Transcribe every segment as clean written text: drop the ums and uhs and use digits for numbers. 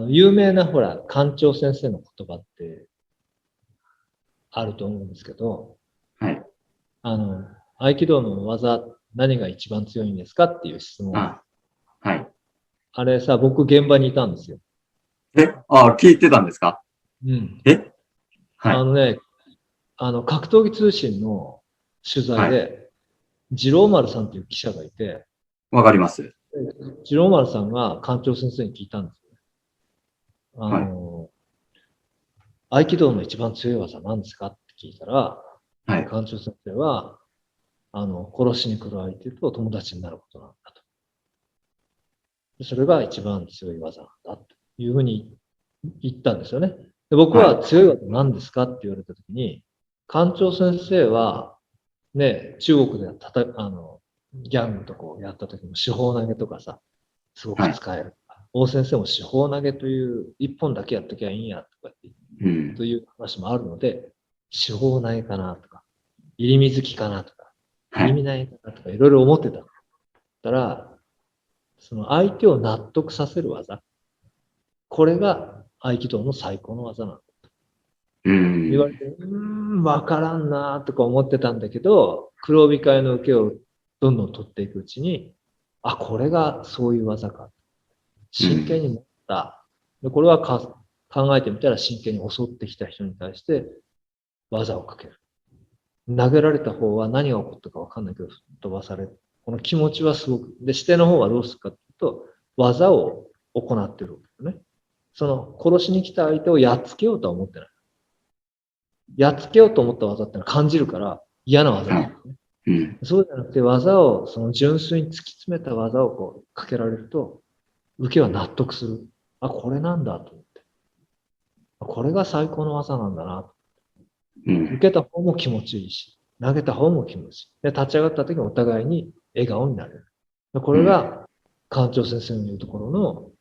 有名なほら、館長先生の言葉ってあると思うんですけど、はい。合気道の技、何が一番強いんですかっていう質問。あ、はい。あれさ、僕現場にいたんですよ。聞いてたんですか？うん。えはい。ね、格闘技通信の取材はい。で、次郎丸さんという記者がいて、わかります。次郎丸さんが館長先生に聞いたんですよ。はい。合気道の一番強い技は何ですかって聞いたら、はい。館長先生は、殺しに来る相手と友達になることなんだと。それが一番強い技なんだというふうに言ったんですよね。で僕はい。は強い技何ですかって言われたときに、館長先生は、ね、中国でギャングとこうやった時も四方投げとかさ、すごくはい。使える。大先生も四方投げという一本だけやっときゃいいんやとかってうん。という話もあるので、四方投げかなとか、入り水木かなとか、入りはい。身投げかなとか、いろいろ思ってた。たら、その相手を納得させる技、これが合気道の最高の技なんだ。うん。言われて、わからんなとか思ってたんだけど、黒帯会の受けをどんどん取っていくうちに、あ、これがそういう技か。真剣に持った。でこれは考えてみたら真剣に襲ってきた人に対して技をかける。投げられた方は何が起こったか分かんないけど、飛ばされる。この気持ちはすごく。で、指定の方はどうするかというと、技を行ってるわけですね。その殺しに来た相手をやっつけようとは思ってない。やっつけようと思った技ってのは感じるから嫌な技はい。なんですね。うん。そうじゃなくて技を、その純粋に突き詰めた技をこうかけられると、受けは納得する。あ、これなんだと思って。これが最高の技なんだな。うん。受けた方も気持ちいいし、投げた方も気持ちいい。で、立ち上がった時にお互いに笑顔になれる。こうん。れが館長先生の言うところの、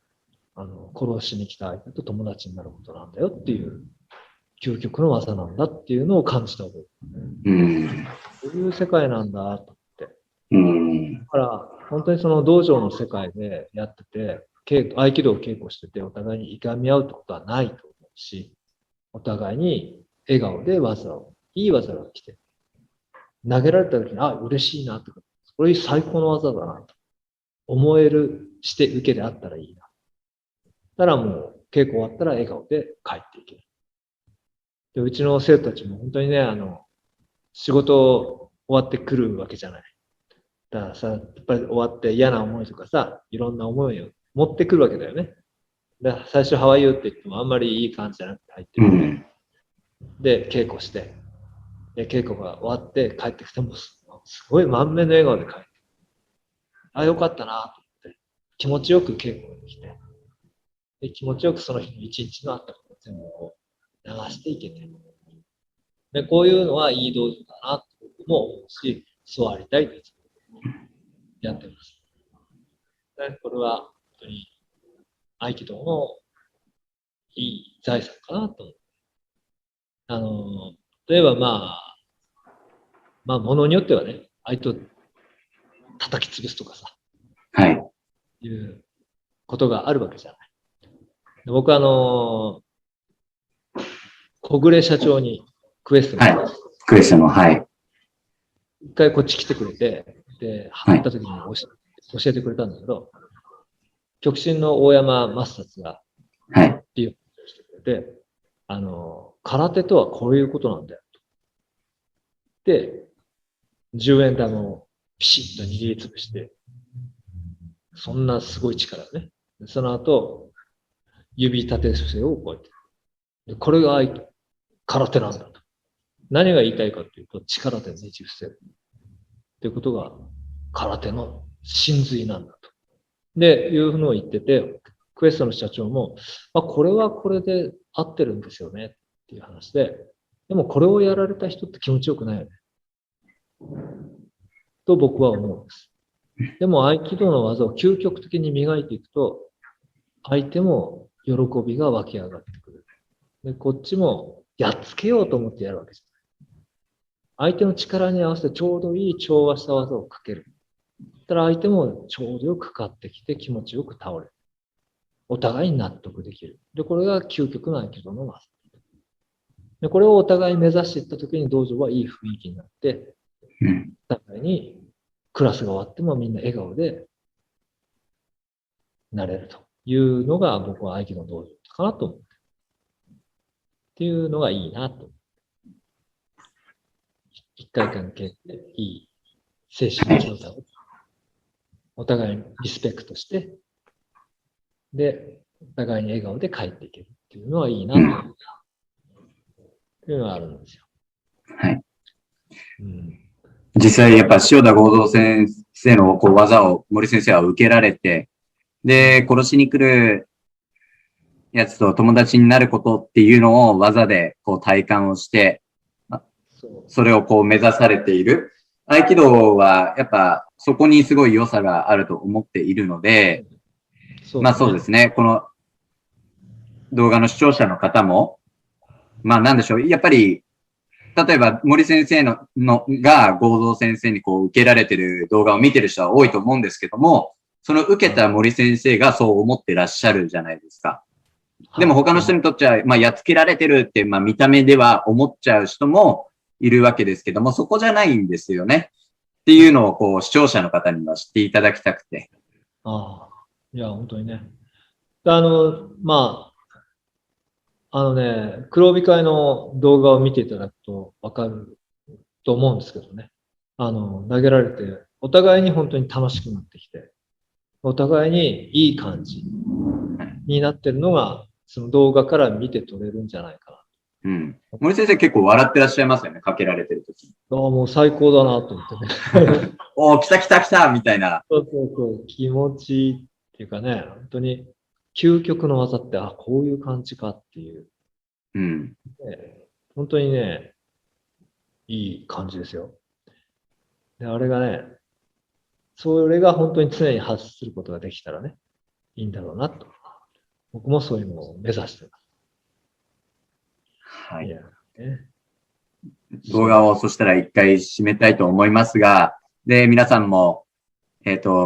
殺しに来た相手と友達になることなんだよっていう、究極の技なんだっていうのを感じた覚え。うん。こういう世界なんだと思って。だうん。から、本当にその道場の世界でやってて、合気道を稽古してて、お互いにいがみ合うってことはないと思うし、お互いに笑顔で技を、いい技が来て、投げられた時に、あ、嬉しいなとか、これ最高の技だなと思えるして受けであったらいいな。たらもう稽古終わったら笑顔で帰っていける。で、うちの生徒たちも本当にね、仕事終わってくるわけじゃない。だからさ、やっぱり終わって嫌な思いとかさ、いろんな思いを持ってくるわけだよね。だから最初ハワイユーって言ってもあんまりいい感じじゃなくて入ってみて、うん。で、稽古して、で、稽古が終わって帰ってきても、すごい満面の笑顔で帰って、あ、よかったなと思って、気持ちよく稽古ができて、で、気持ちよくその日の一日のあったことを全部こう流していけて、で、こういうのはいい道場だなと僕も思うし、そうありたいとやってます。で、これは本当に合気道のいい財産かなと思う。あの、例えばものによってはね、相手を叩き潰すとかさ、はい。いうことがあるわけじゃない。僕小暮社長にクエストのはい。話、クエスチョンの、はい。一回こっち来てくれて、で、はい。会った時に教えてくれたんだけど、極真の大山抹殺がはい。っていう話をしてくれて、空手とはこういうことなんだよ。で、10円玉をピシッと握りつぶして、そんなすごい力をね。その後、指立て伏せをこうやって。でこれが空手なんだと。何が言いたいかというと、力でねじ伏せる。ということが空手の真髄なんだと。で、いうのを言ってて、クエストの社長も、これはこれで合ってるんですよねっていう話で、でもこれをやられた人って気持ちよくないよね。と僕は思うんです。でも合気道の技を究極的に磨いていくと、相手も喜びが湧き上がってくる。で、こっちもやっつけようと思ってやるわけじゃない。相手の力に合わせてちょうどいい調和した技をかける。たら相手もちょうどよくかかってきて気持ちよく倒れる。お互いに納得できる。で、これが究極の合気道の技。で、これをお互い目指していったときに道場はいい雰囲気になって、うん。お互いにクラスが終わってもみんな笑顔でなれるというのが僕は合気道の道場かなと思う。っていうのがいいなと。一回関係っていい精神の状態をお互いにリスペクトして、で、お互いに笑顔で帰っていけるっていうのはいいなと思った。っていうのがあるんですよ。はい。うん、実際やっぱ塩田合三先生のこう技を森先生は受けられて、で、殺しに来るやつと友達になることっていうのを技でこう体感をして、それをこう目指されている。合気道はやっぱそこにすごい良さがあると思っているので、まあそうですね。この動画の視聴者の方も、まあなんでしょう。やっぱり、例えば森先生が合三先生にこう受けられてる動画を見てる人は多いと思うんですけども、その受けた森先生がそう思ってらっしゃるじゃないですか。でも他の人にとっては、まあやっつけられてるって、まあ見た目では思っちゃう人もいるわけですけども、そこじゃないんですよね。っていうのをこう視聴者の方には知っていただきたくて。ああ、いや、本当にね。ま黒帯会の動画を見ていただくとわかると思うんですけどね。投げられて、お互いに本当に楽しくなってきて、お互いにいい感じになってるのが、その動画から見て取れるんじゃないかな。うん。森先生結構笑ってらっしゃいますよね。かけられてるとき。もう最高だなと思ってね。おー、来た来た来たみたいな。そうそうそう、気持ちいいっていうかね、本当に究極の技って、こういう感じかっていう。うん。本当にね、いい感じですよ。で、あれがね、それが本当に常に発することができたらね、いいんだろうなと。僕もそういうのを目指してます。はい。ね、動画をそしたら一回締めたいと思いますが、で、皆さんも、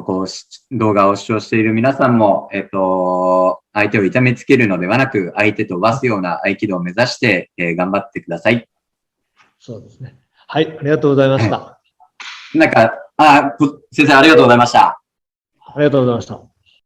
こう、動画を視聴している皆さんも、相手を痛めつけるのではなく、相手と罰すような合気道を目指して、頑張ってください。そうですね。はい、ありがとうございました。なんか、先生ありがとうございました。ありがとうございました。